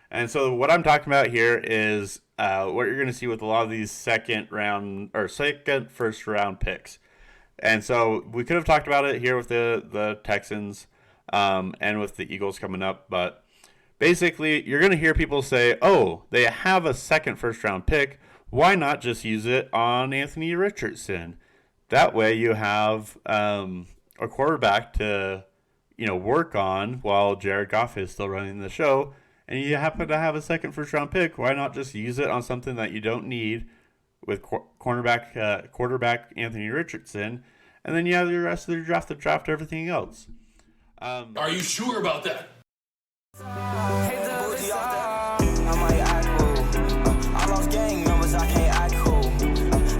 And so what I'm talking about here is what you're going to see with a lot of these second first round picks. And so we could have talked about it here with the Texans and with the Eagles coming up, but basically you're going to hear people say, "Oh, they have a second first round pick. Why not just use it on Anthony Richardson? That way you have a quarterback to work on while Jared Goff is still running the show, and you happen to have a second first round pick. Why not just use it on something that you don't need with quarterback Anthony Richardson, and then you have the rest of the draft to draft everything else." Are you sure about that? I lost gang members, I can't act cool.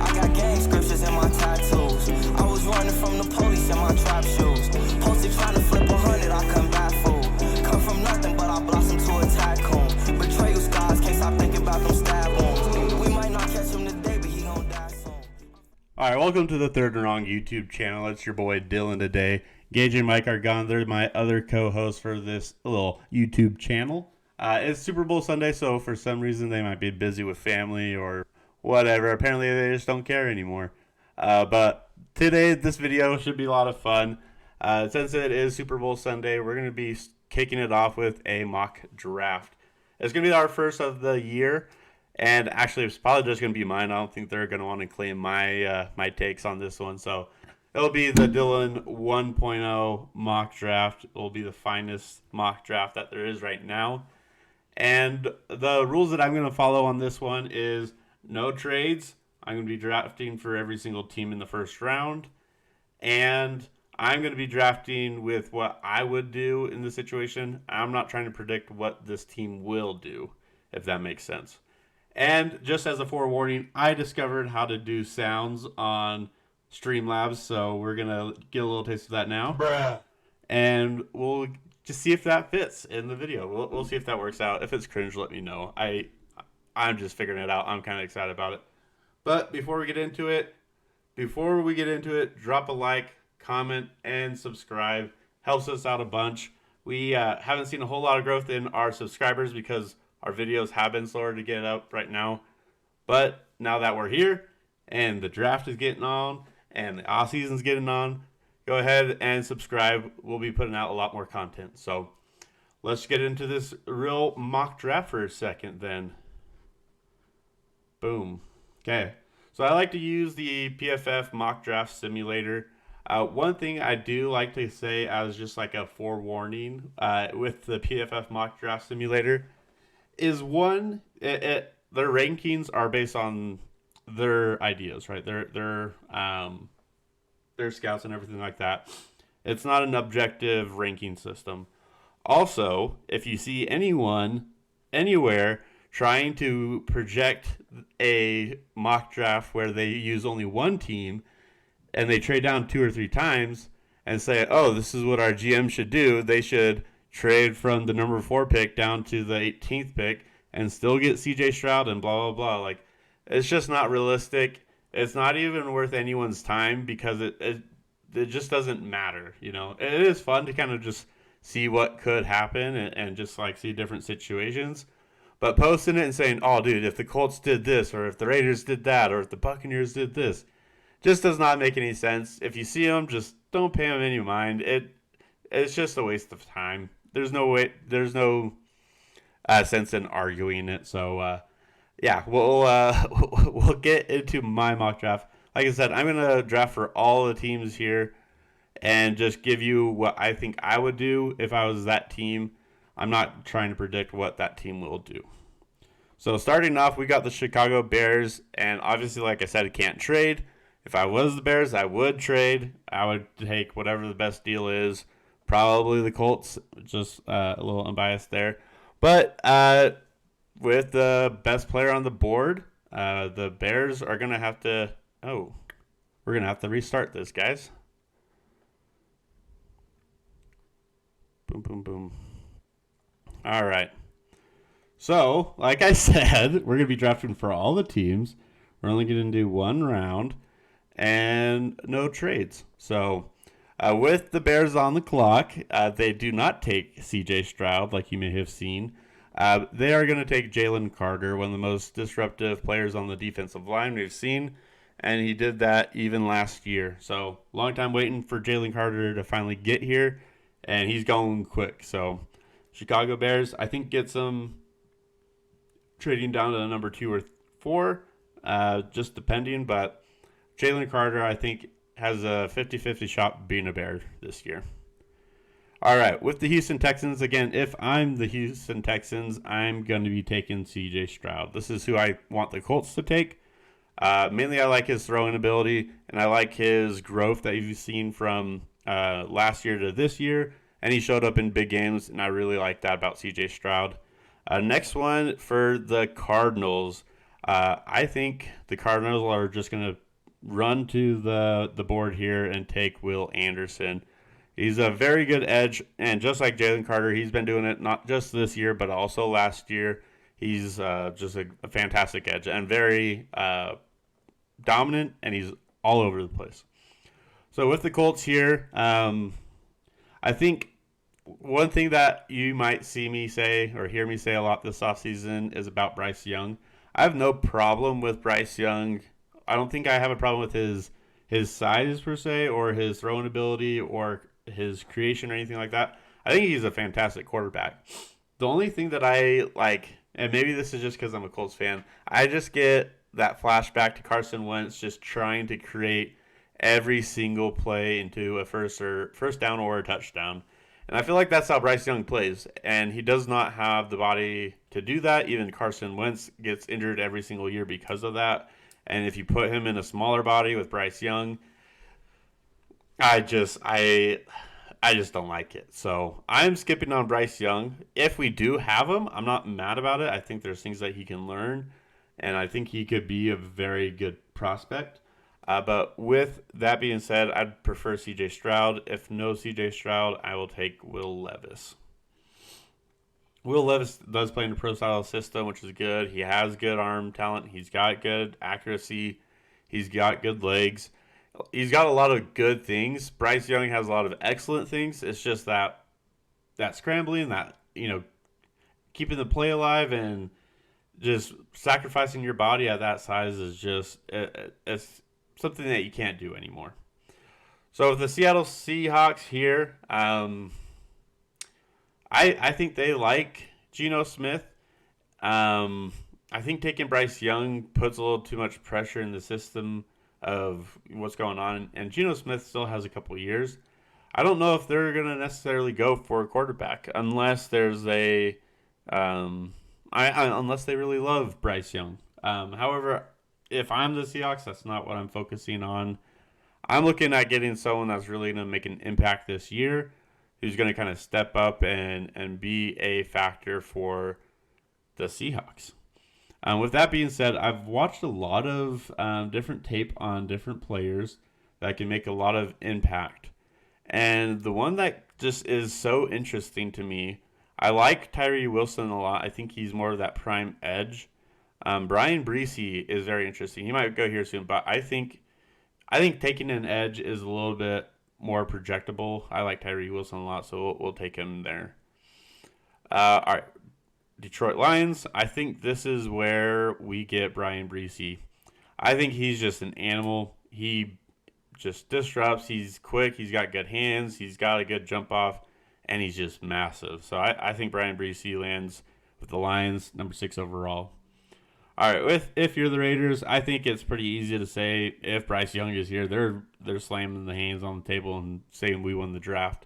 I got gang scriptures in my tattoos. I was running from the police in my trap shoes. Posted trying to flip 100, I come back fool. Come from nothing, but I blossomed to a tycoon. Betrayal scars, can't stop thinking about them stab wounds. We might not catch him today, but he gon' die soon. All right, welcome to the Third and Wrong YouTube channel. It's your boy Dillon today. Gage and Mike are gone. They're my other co-hosts for this little YouTube channel. It's Super Bowl Sunday, so for some reason they might be busy with family or whatever. Apparently they just don't care anymore. But today, this video should be a lot of fun. Since it is Super Bowl Sunday, we're going to be kicking it off with a mock draft. It's going to be our first of the year, and actually it's probably just going to be mine. I don't think they're going to want to claim my takes on this one, so it'll be the Dillon 1.0 mock draft. It will be the finest mock draft that there is right now. And the rules that I'm going to follow on this one is no trades. I'm going to be drafting for every single team in the first round. And I'm going to be drafting with what I would do in this situation. I'm not trying to predict what this team will do, if that makes sense. And just as a forewarning, I discovered how to do sounds on Streamlabs, so we're going to get a little taste of that now. Bruh. And we'll just see if that fits in the video. We'll see if that works out. If it's cringe, let me know. I'm just figuring it out. I'm kind of excited about it. But before we get into it, drop a like, comment, and subscribe. Helps us out a bunch. We haven't seen a whole lot of growth in our subscribers because our videos have been slower to get up right now. But now that we're here and the draft is getting on and the off season's getting on, go ahead and subscribe. We'll be putting out a lot more content. So let's get into this real mock draft for a second then. Boom. Okay. So I like to use the PFF mock draft simulator. One thing I do like to say as just like a forewarning with the PFF mock draft simulator is their rankings are based on their ideas, right? Their scouts and everything like that. It's not an objective ranking system. Also, if you see anyone anywhere trying to project a mock draft where they use only one team and they trade down 2 or 3 times and say, "Oh, this is what our GM should do. They should trade from the number 4 pick down to the 18th pick and still get CJ Stroud and blah, blah, blah." Like, it's just not realistic. It's not even worth anyone's time because it just doesn't matter, you know. It is fun to kind of just see what could happen and just like see different situations. But posting it and saying, "Oh, dude, if the Colts did this, or if the Raiders did that, or if the Buccaneers did this," just does not make any sense. If you see them, just don't pay them any mind. It's just a waste of time. There's no sense in arguing it. So yeah, we'll get into my mock draft. Like I said, I'm gonna draft for all the teams here and just give you what I think I would do if I was that team. I'm not trying to predict what that team will do. So starting off, we got the Chicago Bears, and obviously, like I said, I can't trade. If I was the Bears, I would trade. I would take whatever the best deal is. Probably the Colts, just a little unbiased there. But with the best player on the board, the Bears are going to have to... Oh, we're going to have to restart this, guys. Boom, boom, boom. All right. So, like I said, we're going to be drafting for all the teams. We're only going to do one round and no trades. So, with the Bears on the clock, they do not take CJ Stroud, like you may have seen. They are going to take Jalen Carter, one of the most disruptive players on the defensive line we've seen, and he did that even last year. So, long time waiting for Jalen Carter to finally get here, and he's going quick. So, Chicago Bears, I think, gets him trading down to the number 2 or 4, just depending. But Jalen Carter, I think, has a 50-50 shot being a Bear this year. All right, with the Houston Texans, again, if I'm the Houston Texans, I'm going to be taking C.J. Stroud. This is who I want the Colts to take. Mainly, I like his throwing ability, and I like his growth that you've seen from last year to this year, and he showed up in big games, and I really like that about C.J. Stroud. Next one for the Cardinals. I think the Cardinals are just going to run to the board here and take Will Anderson. He's a very good edge, and just like Jalen Carter, he's been doing it not just this year, but also last year. He's just a fantastic edge and very dominant, and he's all over the place. So with the Colts here, I think one thing that you might see me say or hear me say a lot this offseason is about Bryce Young. I have no problem with Bryce Young. I don't think I have a problem with his size per se or his throwing ability or his creation or anything like that. I think he's a fantastic quarterback. The only thing that I like, and maybe this is just because I'm a Colts fan, I just get that flashback to Carson Wentz just trying to create every single play into a first down or a touchdown. And I feel like that's how Bryce Young plays, and he does not have the body to do that. Even Carson Wentz gets injured every single year because of that. And if you put him in a smaller body with Bryce Young, I just don't like it. So I'm skipping on Bryce Young. If we do have him, I'm not mad about it. I think there's things that he can learn, and I think he could be a very good prospect. But with that being said, I'd prefer C.J. Stroud. If no C.J. Stroud, I will take Will Levis. Will Levis does play in a pro-style system, which is good. He has good arm talent. He's got good accuracy. He's got good legs. He's got a lot of good things. Bryce Young has a lot of excellent things. It's just that scrambling, that, keeping the play alive and just sacrificing your body at that size is just it's something that you can't do anymore. So with the Seattle Seahawks here, I think they like Geno Smith. I think taking Bryce Young puts a little too much pressure in the system of what's going on, and Geno Smith still has a couple years. I don't know if they're going to necessarily go for a quarterback unless there's unless they really love Bryce Young. However, if I'm the Seahawks, that's not what I'm focusing on. I'm looking at getting someone that's really going to make an impact this year, who's going to kind of step up and be a factor for the Seahawks. With that being said, I've watched a lot of different tape on different players that can make a lot of impact. And the one that just is so interesting to me, I like Tyree Wilson a lot. I think he's more of that prime edge. Brian Breesy is very interesting. He might go here soon, but I think taking an edge is a little bit more projectable. I like Tyree Wilson a lot, so we'll take him there. All right. Detroit Lions, I think this is where we get Brian Breesy. I think he's just an animal. He just disrupts. He's quick. He's got good hands. He's got a good jump off, and he's just massive. So I think Brian Breesy lands with the Lions, number 6 overall. All right, if you're the Raiders, I think it's pretty easy to say if Bryce Young is here, they're slamming the hands on the table and saying we won the draft.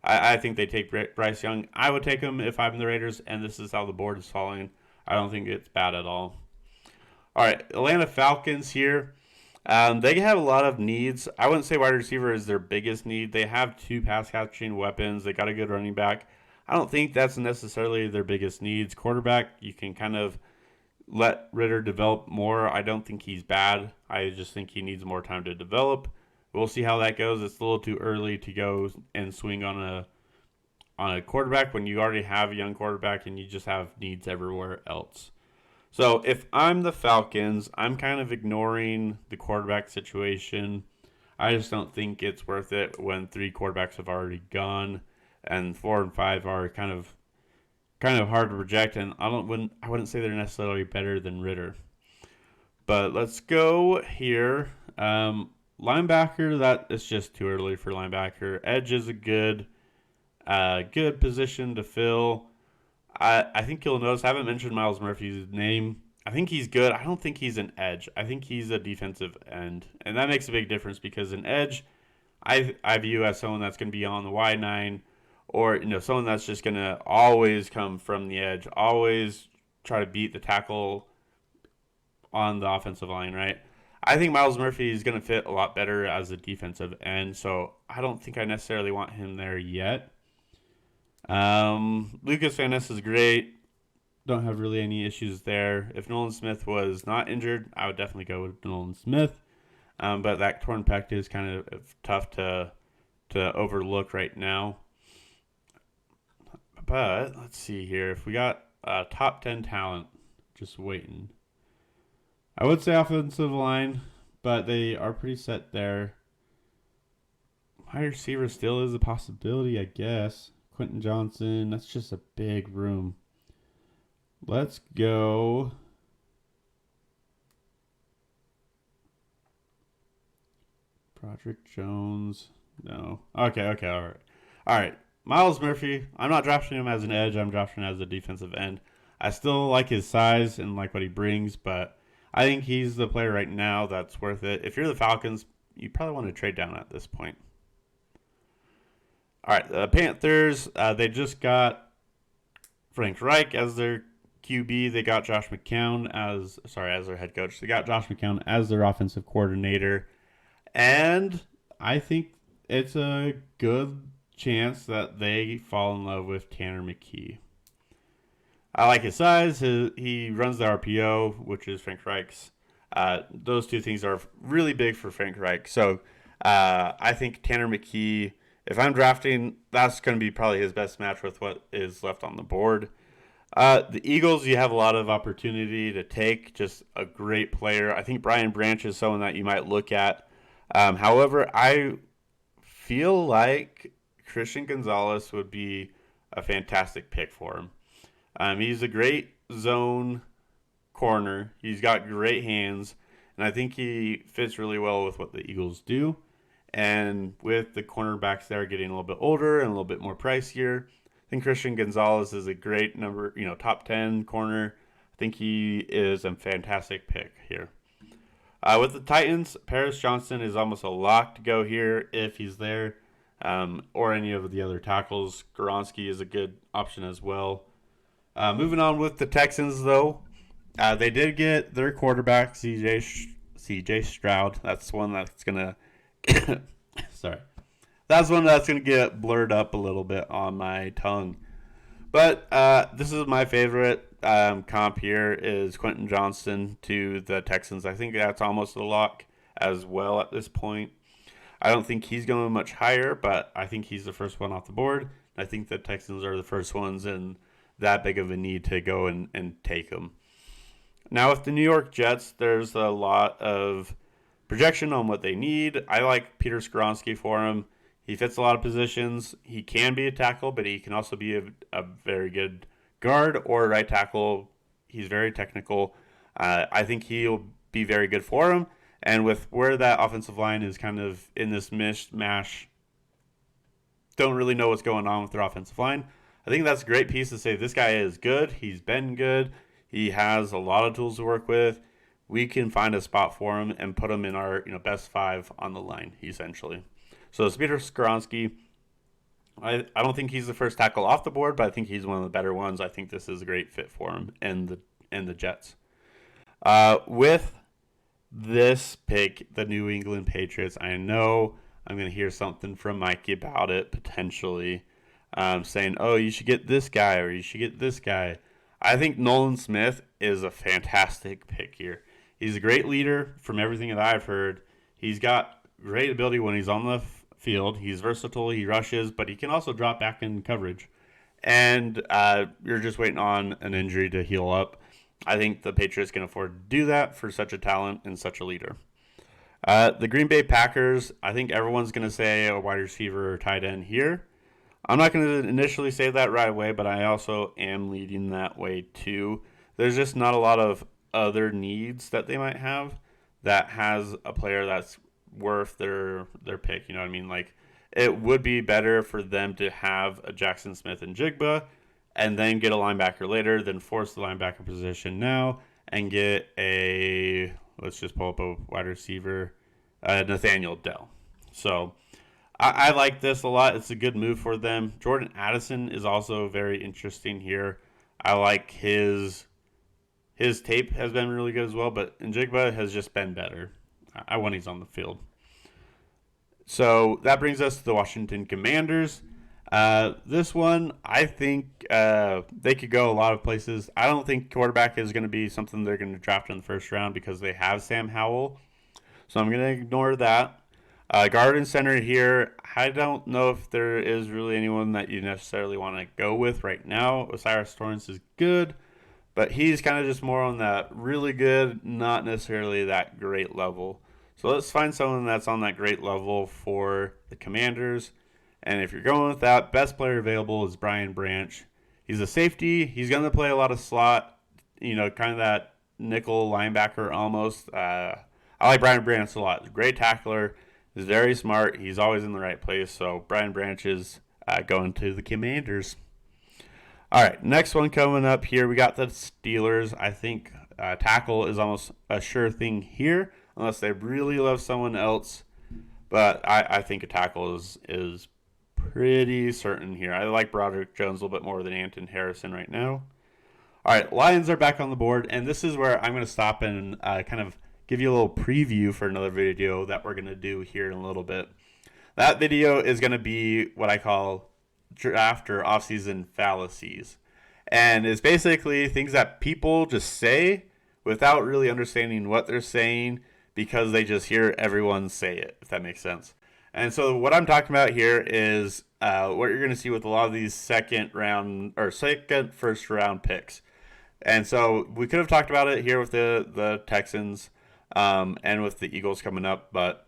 I think they take Bryce Young. I would take him if I'm the Raiders, and this is how the board is falling. I don't think it's bad at all. All right, Atlanta Falcons here. They have a lot of needs. I wouldn't say wide receiver is their biggest need. They have 2 pass-catching weapons. They got a good running back. I don't think that's necessarily their biggest needs. Quarterback, you can kind of let Ritter develop more. I don't think he's bad. I just think he needs more time to develop. We'll see how that goes. It's a little too early to go and swing on a quarterback when you already have a young quarterback and you just have needs everywhere else. So if I'm the Falcons, I'm kind of ignoring the quarterback situation. I just don't think it's worth it when 3 quarterbacks have already gone and 4 and 5 are kind of kind of hard to project, and I wouldn't say they're necessarily better than Ritter. But let's go here. Linebacker, that is just too early for linebacker. Edge is a good position to fill. I think you'll notice I haven't mentioned Myles Murphy's name. I think he's good. I don't think he's an edge. I think he's a defensive end. And that makes a big difference because an edge I view as someone that's going to be on the wide nine, or someone that's just going to always come from the edge, always try to beat the tackle on the offensive line, right? I think Myles Murphy is going to fit a lot better as a defensive end, so I don't think I necessarily want him there yet. Lucas Van Ness is great. Don't have really any issues there. If Nolan Smith was not injured, I would definitely go with Nolan Smith. But that torn pec is kind of tough to overlook right now. But let's see here. If we got top 10 talent, just waiting. I would say offensive line, but they are pretty set there. Wide receiver still is a possibility, I guess. Quentin Johnson, that's just a big room. Let's go. Broderick Jones. No. Okay, all right. Myles Murphy, I'm not drafting him as an edge. I'm drafting him as a defensive end. I still like his size and like what he brings, but I think he's the player right now that's worth it. If you're the Falcons, you probably want to trade down at this point. All right, the Panthers, they just got Frank Reich as their QB. They got Josh McCown as their head coach. They got Josh McCown as their offensive coordinator. And I think it's a good chance that they fall in love with Tanner McKee. I like his size. He runs the RPO, which is Frank Reich's. Those two things are really big for Frank Reich. So I think Tanner McKee, if I'm drafting, that's going to be probably his best match with what is left on the board. The Eagles, you have a lot of opportunity to take. Just a great player. I think Brian Branch is someone that you might look at. However, I feel like Christian Gonzalez would be a fantastic pick for him. He's a great zone corner. He's got great hands, and I think he fits really well with what the Eagles do. And with the cornerbacks there getting a little bit older and a little bit more pricier, I think Christian Gonzalez is a great top 10 corner. I think he is a fantastic pick here. With the Titans, Paris Johnson is almost a lock to go here if he's there, or any of the other tackles. Goronski is a good option as well. Moving on with the Texans, though, they did get their quarterback, C.J. Stroud. That's one that's gonna That's one that's gonna get blurred up a little bit on my tongue. But this is my favorite comp here is Quentin Johnson to the Texans. I think that's almost a lock as well at this point. I don't think he's going much higher, but I think he's the first one off the board. I think the Texans are the first ones in that big of a need to go and take him. Now with the New York Jets, there's a lot of projection on what they need. I like Peter Skoronski for him. He fits a lot of positions. He can be a tackle, but he can also be a very good guard or right tackle. He's very technical. I think he'll be very good for him. And with where that offensive line is kind of in this mishmash, don't really know what's going on with their offensive line, I think that's a great piece to say this guy is good. He's been good. He has a lot of tools to work with. We can find a spot for him and put him in our best five on the line, essentially. So it's Peter Skoronski. I don't think he's the first tackle off the board, but I think he's one of the better ones. I think this is a great fit for him and the Jets. With this pick, the New England Patriots, I know I'm going to hear something from Mikey about it, potentially, saying, oh, you should get this guy or you should get this guy. I think Nolan Smith is a fantastic pick here. He's a great leader from everything that I've heard. He's got great ability when he's on the field. He's versatile. He rushes, but he can also drop back in coverage. And you're just waiting on an injury to heal up. I think the Patriots can afford to do that for such a talent and such a leader. The Green Bay Packers, I think everyone's going to say a wide receiver or tight end here. I'm not going to initially say that right away, but I also am leading that way too. There's just not a lot of other needs that they might have that has a player that's worth their pick. You know what I mean? Like, it would be better for them to have a Jackson Smith and Jigba and then get a linebacker later than force the linebacker position now and get a, let's just pull up a wide receiver, Nathaniel Dell. So I like this a lot. It's a good move for them. Jordan Addison is also very interesting here. I like his tape has been really good as well, but Njigba has just been better. I want he's on the field. So that brings us to the Washington Commanders. This one, I think they could go a lot of places. I don't think quarterback is going to be something they're going to draft in the first round because they have Sam Howell. So I'm going to ignore that. Guard and center here, I don't know if there is really anyone that you necessarily want to go with right now. Osiris Torrance is good, but he's kind of just more on that really good, not necessarily that great level. So let's find someone that's on that great level for the Commanders. And if you're going with that, best player available is Brian Branch. He's a safety. He's going to play a lot of slot, kind of that nickel linebacker almost. I like Brian Branch a lot. Great tackler. He's very smart. He's always in the right place. So Brian Branch is going to the Commanders. All right, next one coming up here. We got the Steelers. I think tackle is almost a sure thing here, unless they really love someone else. But I think a tackle is pretty certain here. I like Broderick Jones a little bit more than Anton Harrison right now. All right, Lions are back on the board, and this is where I'm going to stop and kind of give you a little preview for another video that we're going to do here in a little bit. That video is going to be what I call draft or offseason fallacies. And it's basically things that people just say without really understanding what they're saying because they just hear everyone say it, if that makes sense. And so what I'm talking about here is what you're going to see with a lot of these second, first round picks. And so we could have talked about it here with the Texans and with the Eagles coming up. But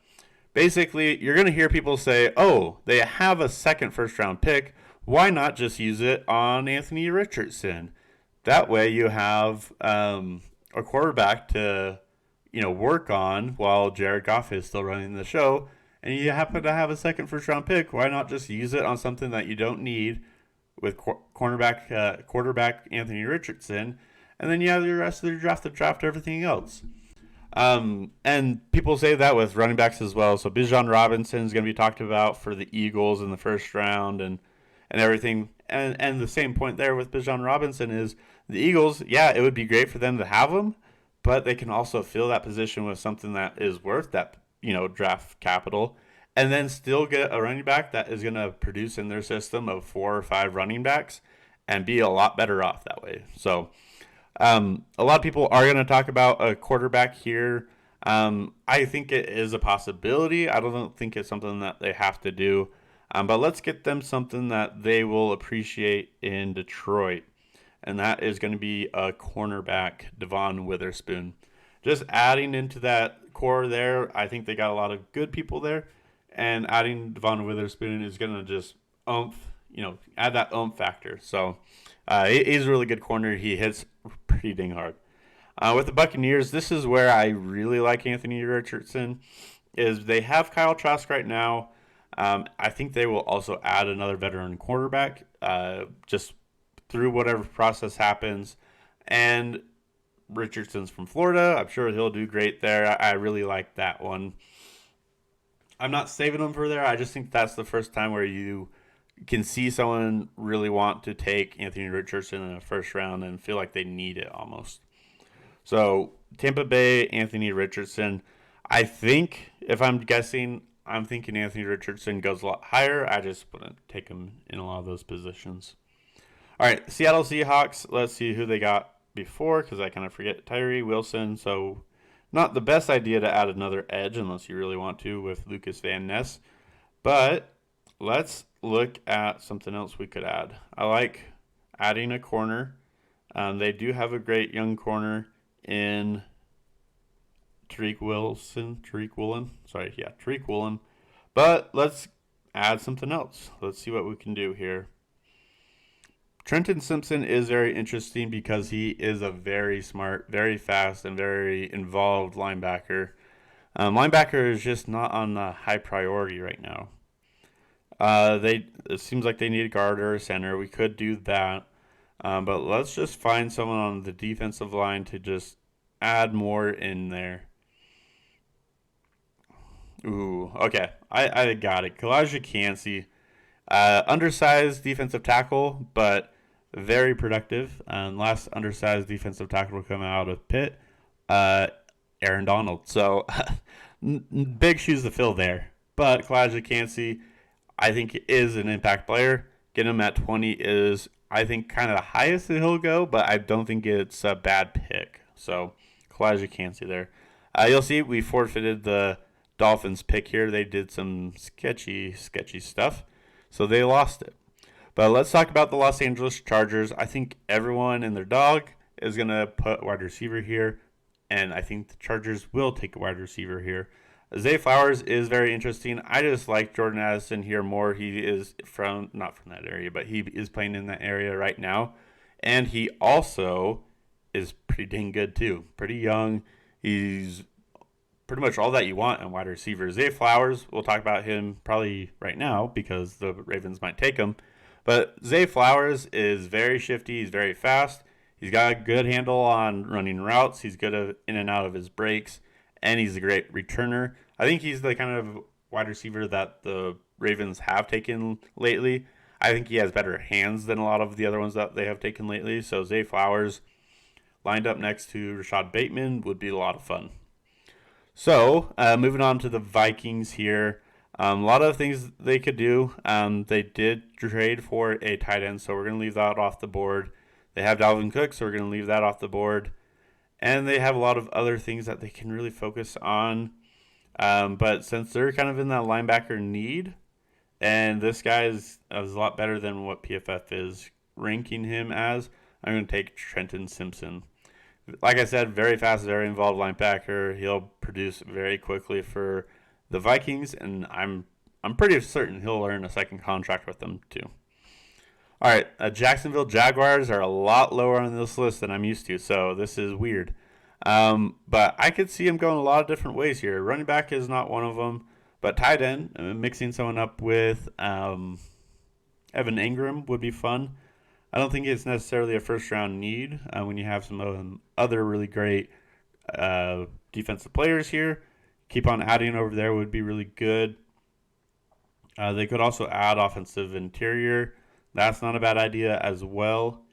basically, you're going to hear people say, oh, they have a second first round pick. Why not just use it on Anthony Richardson? That way you have a quarterback to work on while Jared Goff is still running the show. And you happen to have a second first round pick. Why not just use it on something that you don't need with quarterback Anthony Richardson, and then you have the rest of the draft to draft everything else. And people say that with running backs as well. So Bijan Robinson is going to be talked about for the Eagles in the first round and everything. And the same point there with Bijan Robinson is the Eagles, yeah, it would be great for them to have him, but they can also fill that position with something that is worth that draft capital, and then still get a running back that is going to produce in their system of 4 or 5 running backs and be a lot better off that way. So a lot of people are going to talk about a quarterback here. I think it is a possibility. I don't think it's something that they have to do. But let's get them something that they will appreciate in Detroit. And that is going to be a cornerback, Devon Witherspoon. Just adding into that core there, I think they got a lot of good people there. And adding Devon Witherspoon is going to just add that factor. So he's a really good corner. He hits pretty dang hard. With the Buccaneers, this is where I really like Anthony Richardson. Is they have Kyle Trask right now. I think they will also add another veteran quarterback just through whatever process happens. And Richardson's from Florida. I'm sure he'll do great there. I really like that one. I'm not saving him for there. I just think that's the first time where you can see someone really want to take Anthony Richardson in the first round and feel like they need it almost. So Tampa Bay, Anthony Richardson. I think, if I'm guessing, I'm thinking Anthony Richardson goes a lot higher. I just wouldn't take him in a lot of those positions. All right, Seattle Seahawks. Let's see who they got before, because I kind of forget Tyree Wilson. So not the best idea to add another edge unless you really want to with Lucas Van Ness. But let's look at something else we could add. I like adding a corner. They do have a great young corner in Tariq Woolen. But let's add something else. Let's see what we can do here. Trenton Simpson is very interesting because he is a very smart, very fast, and very involved linebacker. Linebacker is just not on the high priority right now. It seems like they need a guard or a center. We could do that, but let's just find someone on the defensive line to just add more in there. Ooh, okay. I got it. Kalijah Cansey, undersized defensive tackle, but very productive. Last undersized defensive tackle to come out of Pitt, Aaron Donald. So big shoes to fill there. But Kalijah Cansey, I think, is an impact player. Get him at 20 is, I think, kind of the highest that he'll go, but I don't think it's a bad pick. So Kalijah Cansey there. You'll see we forfeited the Dolphins pick here. They did some sketchy stuff, so they lost it. But let's talk about the Los Angeles Chargers. I think everyone and their dog is going to put wide receiver here, and I think the Chargers will take a wide receiver here. Zay Flowers is very interesting. I just like Jordan Addison here more. He is not from that area, but he is playing in that area right now. And he also is pretty dang good too. Pretty young. He's pretty much all that you want in wide receiver. Zay Flowers, we'll talk about him probably right now because the Ravens might take him. But Zay Flowers is very shifty. He's very fast. He's got a good handle on running routes. He's good in and out of his breaks. And he's a great returner. I think he's the kind of wide receiver that the Ravens have taken lately. I think he has better hands than a lot of the other ones that they have taken lately. So Zay Flowers lined up next to Rashad Bateman would be a lot of fun. So moving on to the Vikings here. A lot of things they could do. They did trade for a tight end, so we're going to leave that off the board. They have Dalvin Cook, so we're going to leave that off the board. And they have a lot of other things that they can really focus on. But since they're kind of in that linebacker need, and this guy is a lot better than what PFF is ranking him as, I'm going to take Trenton Simpson. Like I said, very fast, very involved linebacker. He'll produce very quickly for the Vikings, and I'm pretty certain he'll earn a second contract with them too. All right, Jacksonville Jaguars are a lot lower on this list than I'm used to, so this is weird. But I could see him going a lot of different ways here. Running back is not one of them, but tight end, mixing someone up with Evan Ingram would be fun. I don't think it's necessarily a first-round need when you have some other really great defensive players here. Keep on adding over there would be really good. They could also add offensive interior. That's not a bad idea as well.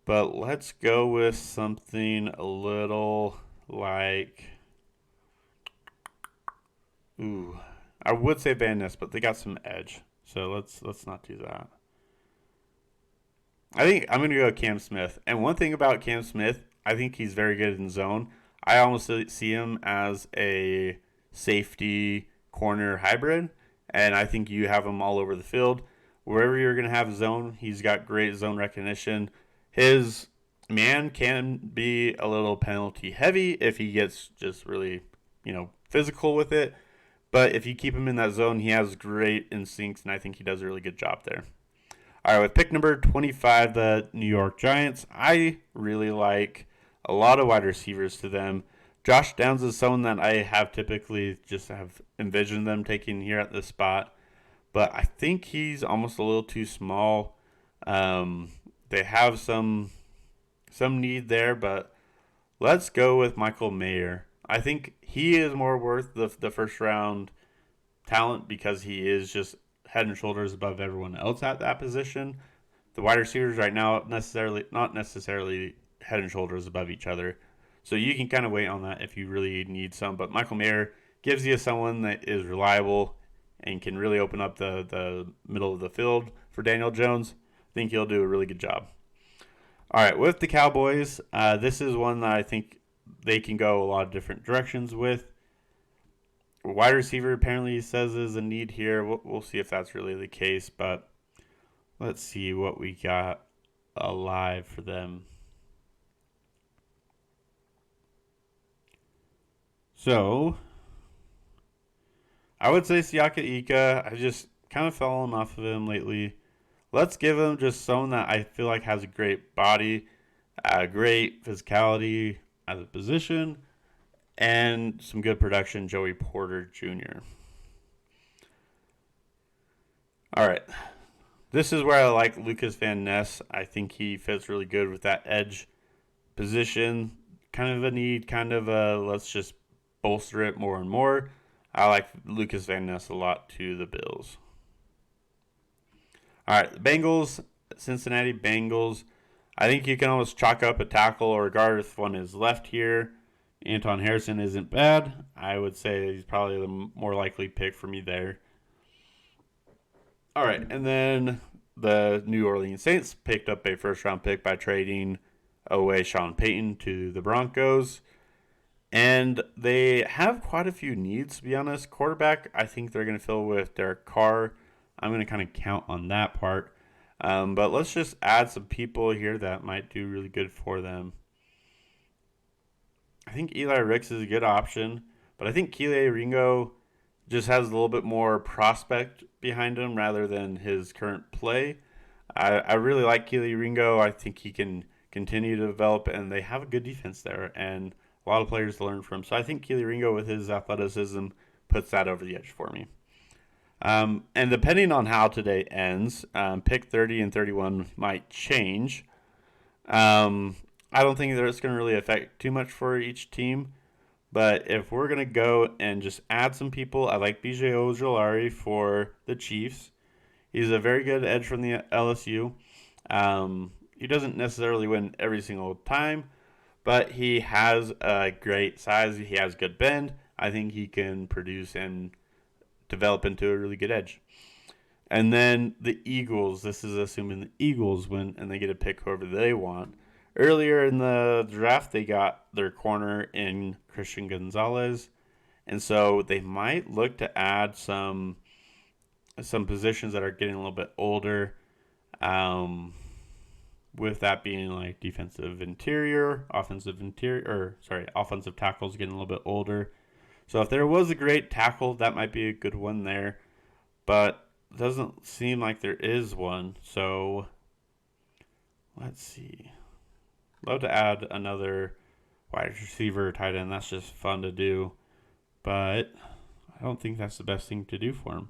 But let's go with something a little like... Ooh, I would say Van Ness, but they got some edge. So let's not do that. I think I'm going to go Cam Smith. And one thing about Cam Smith, I think he's very good in zone. I almost see him as a safety corner hybrid. And I think you have him all over the field. Wherever you're going to have zone, he's got great zone recognition. His man can be a little penalty heavy if he gets just really, physical with it. But if you keep him in that zone, he has great instincts, and I think he does a really good job there. All right, with pick number 25, the New York Giants, I really like a lot of wide receivers to them. Josh Downs is someone that I have typically just have envisioned them taking here at this spot. But I think he's almost a little too small. They have some need there, but let's go with Michael Mayer. I think he is more worth the first round talent because he is just head and shoulders above everyone else at that position. The wide receivers right now not necessarily head and shoulders above each other. So you can kind of wait on that if you really need some. But Michael Mayer gives you someone that is reliable and can really open up the middle of the field for Daniel Jones. I think he'll do a really good job. All right, with the Cowboys, this is one that I think they can go a lot of different directions with. Wide receiver apparently says is a need here. We'll see if that's really the case, but let's see what we got alive for them. So I would say Siaka Ika. I just kind of fallen off of him lately. Let's give him just someone that I feel like has a great body, great physicality at the position, and some good production, Joey Porter Jr. All right. This is where I like Lucas Van Ness. I think he fits really good with that edge position. Kind of a need, kind of a let's just bolster it more and more. I like Lucas Van Ness a lot to the Bills. All right, the Bengals, Cincinnati Bengals. I think you can almost chalk up a tackle or a guard if one is left here. Anton Harrison isn't bad. I would say he's probably the more likely pick for me there. All right, and then the New Orleans Saints picked up a first-round pick by trading away Sean Payton to the Broncos. And they have quite a few needs, to be honest. Quarterback, I think they're going to fill with Derek Carr. I'm going to kind of count on that part. But let's just add some people here that might do really good for them. I think Eli Ricks is a good option, but I think Kelee Ringo just has a little bit more prospect behind him rather than his current play. I really like Kelee Ringo. I think he can continue to develop, and they have a good defense there and a lot of players to learn from. So I think Kelee Ringo with his athleticism puts that over the edge for me. And depending on how today ends, pick 30 and 31 might change. I don't think that it's going to really affect too much for each team. But if we're going to go and just add some people, I like B.J. Ojulari for the Chiefs. He's a very good edge from the LSU. He doesn't necessarily win every single time, but he has a great size. He has good bend. I think he can produce and develop into a really good edge. And then the Eagles. This is assuming the Eagles win and they get to pick whoever they want. Earlier in the draft, they got their corner in Christian Gonzalez. And so they might look to add some positions that are getting a little bit older. With that being like offensive tackles getting a little bit older. So if there was a great tackle, that might be a good one there. But it doesn't seem like there is one. So let's see. Love to add another wide receiver or tight end. That's just fun to do. But I don't think that's the best thing to do for him.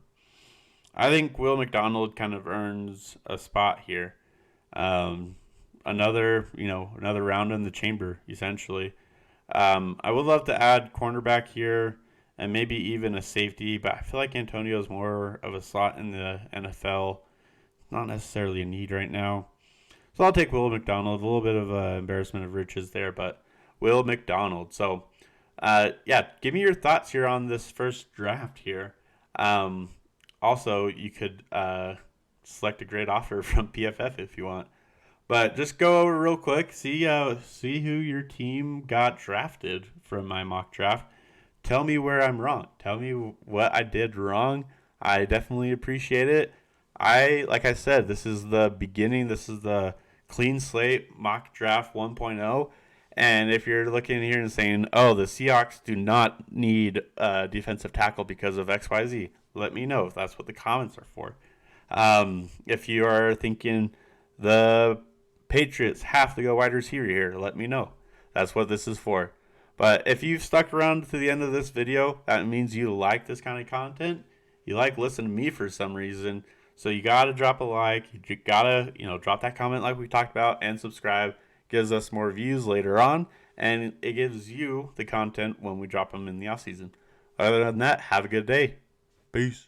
I think Will McDonald kind of earns a spot here. Another round in the chamber, essentially. I would love to add cornerback here and maybe even a safety, but I feel like Antonio is more of a slot in the NFL. Not necessarily a need right now. So I'll take Will McDonald. A little bit of an embarrassment of riches there, but Will McDonald. So, give me your thoughts here on this first draft here. Also, you could select a great offer from PFF if you want. But just go over real quick, see who your team got drafted from my mock draft. Tell me where I'm wrong. Tell me what I did wrong. I definitely appreciate it. Like I said, this is the beginning. This is the clean slate mock draft 1.0. And if you're looking here and saying, oh, the Seahawks do not need a defensive tackle because of XYZ, let me know if that's what the comments are for. If you are thinking the Patriots have to go wide receiver here, let me know. That's what this is for. But if you've stuck around to the end of this video, that means you like this kind of content. You like listening to me for some reason. So you got to drop a like. You got to, drop that comment like we talked about and subscribe. Gives us more views later on. And it gives you the content when we drop them in the off season. Other than that, have a good day. Peace.